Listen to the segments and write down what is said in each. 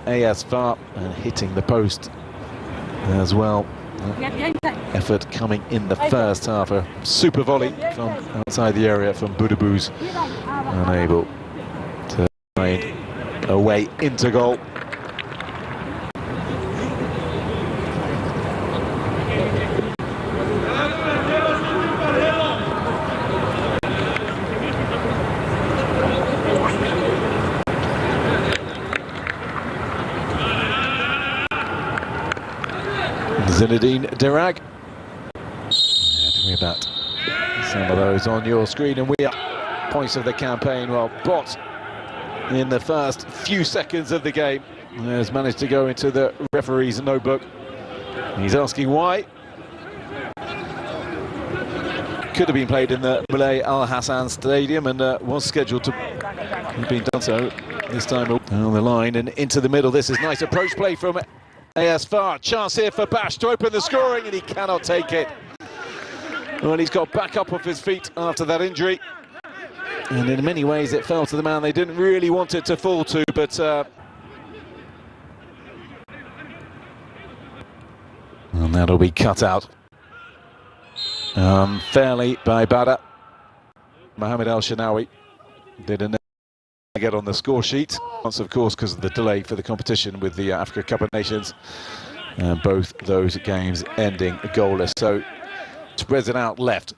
AS Far and hitting the post as well. Effort coming in the first half. A super volley from outside the area from Boudebouz, unable to find a way into goal. Zinedine Dirag. And Rabat. Some of those on your screen, and we are points of the campaign. Well, Bot in the first few seconds of the game has managed to go into the referee's notebook. He's asking why. Could have been played in the Moulay Al Hassan Stadium and was scheduled to have been done so this time down the line and into the middle. This is nice approach play from AS Far. Chance here for Bash to open the scoring, and he cannot take it. Well, he's got back up off his feet after that injury, and in many ways it fell to the man they didn't really want it to fall to, but and that'll be cut out fairly by Bada. Mohamed El Shanawi didn't get on the score sheet, once of course because of the delay for the competition with the Africa Cup of Nations, both those games ending goalless. So spreads it out left,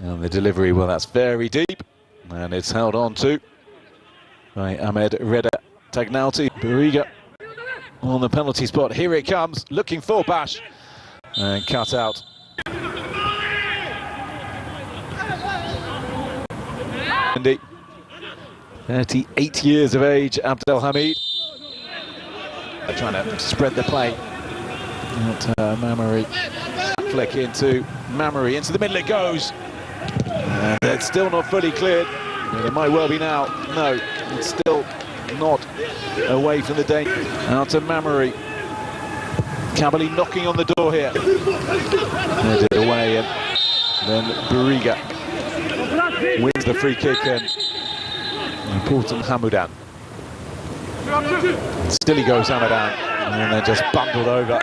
and the delivery, well, that's very deep, and it's held on to by Ahmed Reda Tagnalti. Bariga on the penalty spot. Here it comes, looking for Bash, and cut out. Andy, 38 years of age, Abdelhamid. They're trying to spread the play. Mamari, flick into Mamari, into the middle it goes. And it's still not fully cleared. And it might well be now. No, it's still not away from the danger. Out to Mamari. Kabylie knocking on the door here. Headed it away, and then Bariga wins the free kick, and important Hamoudan. Still he goes Hamoudan, and then just bundled over.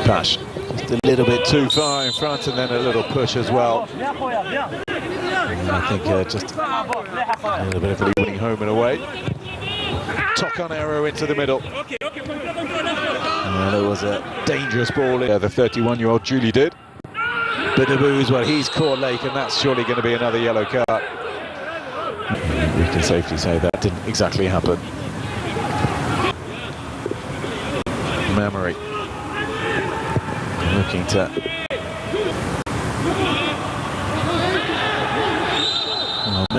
Bash just a little bit too far in front, and then a little push as well. And I think just a little bit of a winning home and away. Tocon arrow into the middle. There was a dangerous ball. The 31-year-old Julie did. Boudebouz, well, he's caught Lake, and that's surely going to be another yellow card. We can safely say that didn't exactly happen. Mamari looking to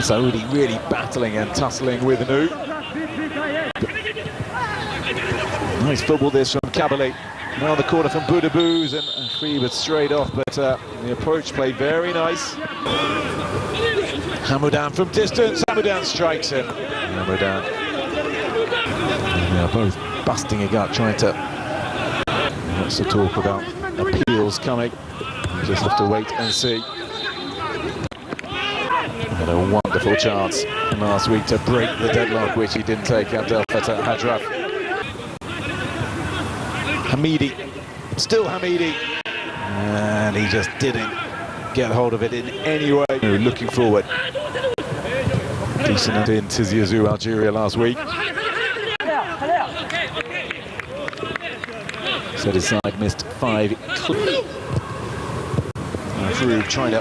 Saudi really battling and tussling with Anu. Nice football this from Kabylie. Now the corner from Boudebouz, and free but straight off, but the approach played very nice. Hamoudan from distance, Hamoudan strikes him. Hamoudan, they're both busting a gut, trying to, lots to talk about appeals coming. You just have to wait and see. Had a wonderful chance last week to break the deadlock, which he didn't take. Abdel Fattah Hajraf. Hamidi, still Hamidi, and he just didn't get hold of it in any way. Looking forward. Decent in Tizi Ouzou, Algeria last week. Set his side, missed 5. Through trying to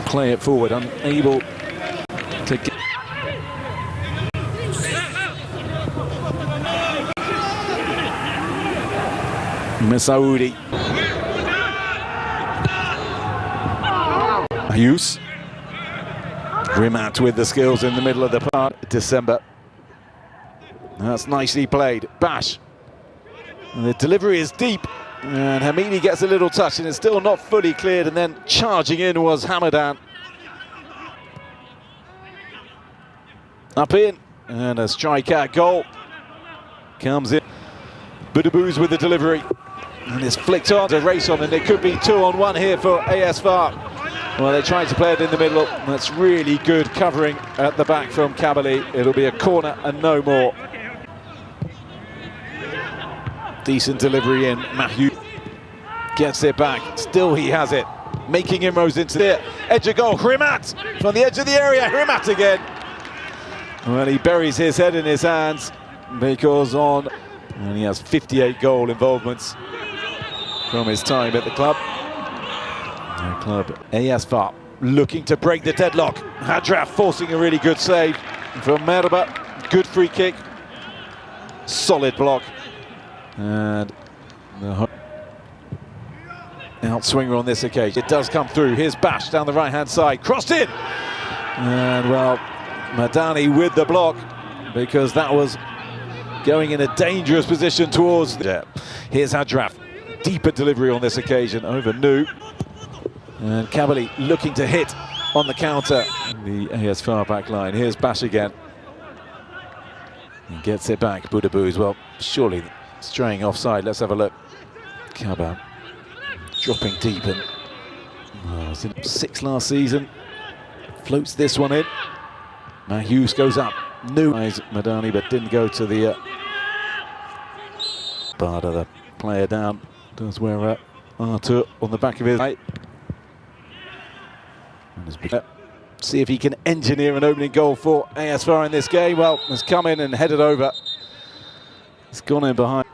play it forward, unable to get. Messaoudi. Ayous. Rimat with the skills in the middle of the park. December. That's nicely played. Bash. And the delivery is deep. And Hamidi gets a little touch, and it's still not fully cleared. And then charging in was Hamoudan. Up in. And a strikeout goal comes in. Boudebouz with the delivery. And it's flicked on, a race on, and there could be 2-on-1 here for AS Far. Well, they tried to play it in the middle. That's really good covering at the back from Kabylie. It'll be a corner and no more. Decent delivery in. Mahou gets it back. Still he has it. Making inroads into the edge of goal. Rabat from the edge of the area. Rabat again. Well, he buries his head in his hands because and he has 58 goal involvements from his time at the club. ASFAR looking to break the deadlock. Hadraf forcing a really good save from Rabat. Good free kick. Solid block. And the outswinger on this occasion. It does come through. Here's Bash down the right-hand side. Crossed in! And, well, Madani with the block because that was going in a dangerous position towards Here's Hadraf. Deeper delivery on this occasion over Nu. And Kabylie looking to hit on the counter. The ASFAR back line. Here's Bash again. He gets it back. Boudabou as well. Surely straying offside. Let's have a look. Kabylie dropping deep and was in 6 last season. Floats this one in. Now Hughes goes up. Nu eyes Madani but didn't go to the Barda, the player down. Does wear Arthur on the back of his right. See if he can engineer an opening goal for ASFAR in this game. Well, has come in and headed over. It's gone in behind.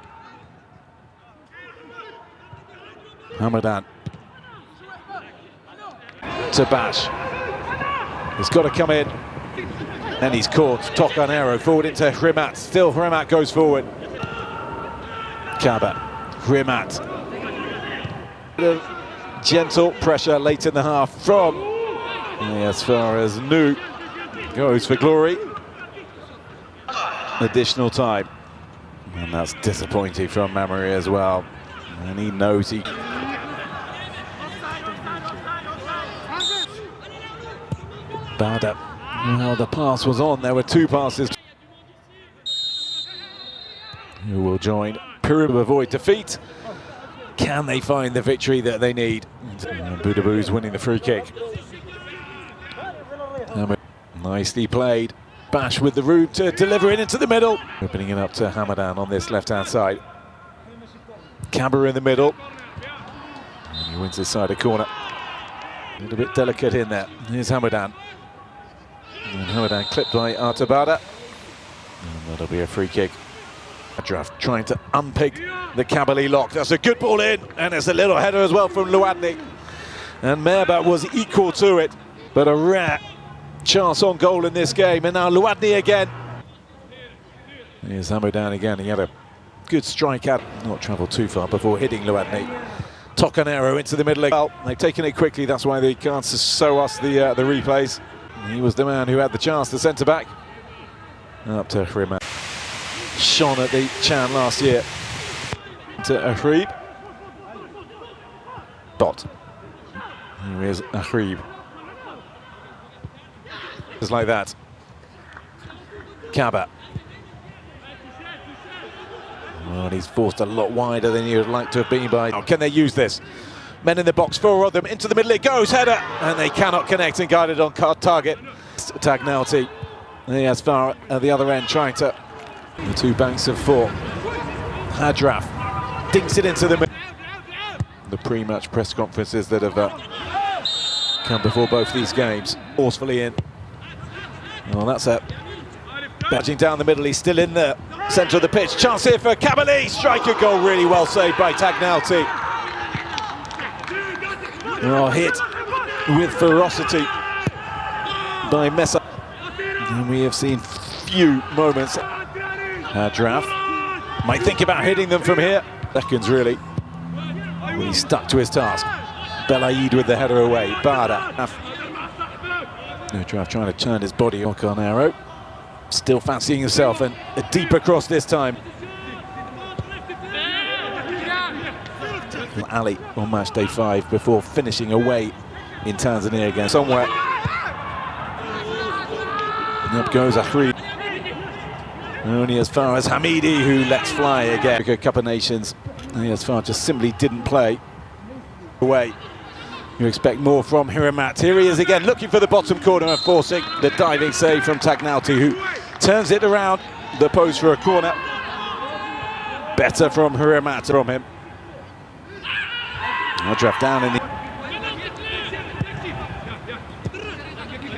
Hamadan to Bash. He's got to come in. And he's caught. Tocanero forward into Rabat. Still Rabat goes forward. Rabat. Gentle pressure late in the half from as far as Nu goes for glory. Additional time. And that's disappointing from Mamari as well. And he knows he... Bada. Well, the pass was on. There were 2 passes. Who will join Peru to avoid defeat. Can they find the victory that they need? Boudabou's winning the free kick. Nicely played. Bash with the room to deliver it into the middle. Opening it up to Hamadan on this left-hand side. Cabra in the middle. And he wins his side a corner. A little bit delicate in there. Here's Hamadan. And Hamadan clipped by Artabada. And that'll be a free kick. Hadraf trying to unpick the Kabylie lock. That's a good ball in. And it's a little header as well from Louadni. And Rabat was equal to it. But a rare chance on goal in this game. And now Louadni again. Here's Hamadan again. He had a good strike out. Not travelled too far before hitting Louadni. Tocanero into the middle. Well, they've taken it quickly. That's why they can't show us the replays. He was the man who had the chance, the centre-back. Up to Rabat. Shone at the Chan last year. To Ahrib. Bot. Here is Ahrib. Just like that. Kaba. Well, he's forced a lot wider than he would like to have been by. Oh, can they use this? Men in the box, 4 of them, into the middle it goes, header! And they cannot connect and guide it on target. Tagnalti, as far at the other end, trying to... The 2 banks of 4. Hadraf dinks it into the middle. The pre-match press conferences that have come before both these games, forcefully in. Well, that's it. Badging down the middle, he's still in the centre of the pitch. Chance here for Kabylie. Striker goal, really well saved by Tagnalti. Oh, hit with ferocity by Mesa. And we have seen few moments. Hadraf might think about hitting them from here. Seconds, really. Well, he's stuck to his task. Belaid with the header away. Bada. Hadraf trying to turn his body. Tocanero still fancying himself, and a deeper cross this time. Ali on match day 5 before finishing away in Tanzania again. Somewhere. And up goes Ahrib. Only as far as Hamidi, who lets fly again. Cup of Nations. As far just simply didn't play away. You expect more from Rabat. Here he is again, looking for the bottom corner and forcing the diving save from Tagnauti, who turns it around the post for a corner. Better from Rabat from him. I'll draft down in the...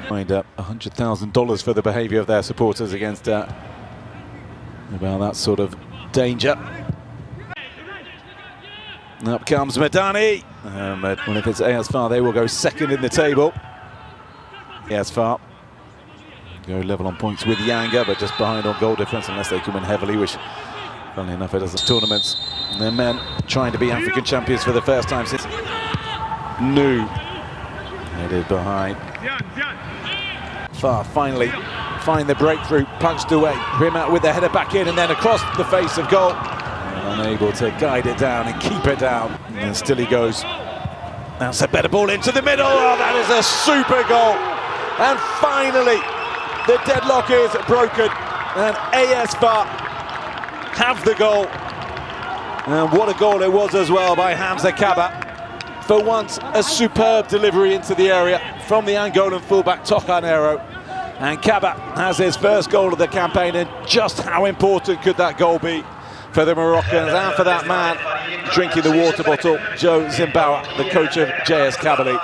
Find $100,000 for the behaviour of their supporters against about that sort of danger. Up comes Madani. Well, if it's Ayasfar, they will go second in the table. Ayasfar go level on points with Yanga, but just behind on goal difference unless they come in heavily, which, funnily enough, it doesn't. Tournaments. And their men trying to be African champions for the first time since new. Headed behind. Far finally find the breakthrough, punched away. Rabat with the header back in and then across the face of goal. And unable to guide it down and keep it down. And still he goes. That's a better ball into the middle. Oh, that is a super goal. And finally, the deadlock is broken. And Ayasfar have the goal. And what a goal it was as well by Hamza Kaba. For once, a superb delivery into the area from the Angolan fullback Tocanero. And Kaba has his first goal of the campaign, and just how important could that goal be for the Moroccans and for that man drinking the water bottle, Joe Zimbawa, the coach of JS Kabylie.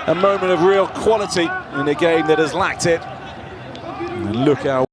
A moment of real quality in a game that has lacked it. And look how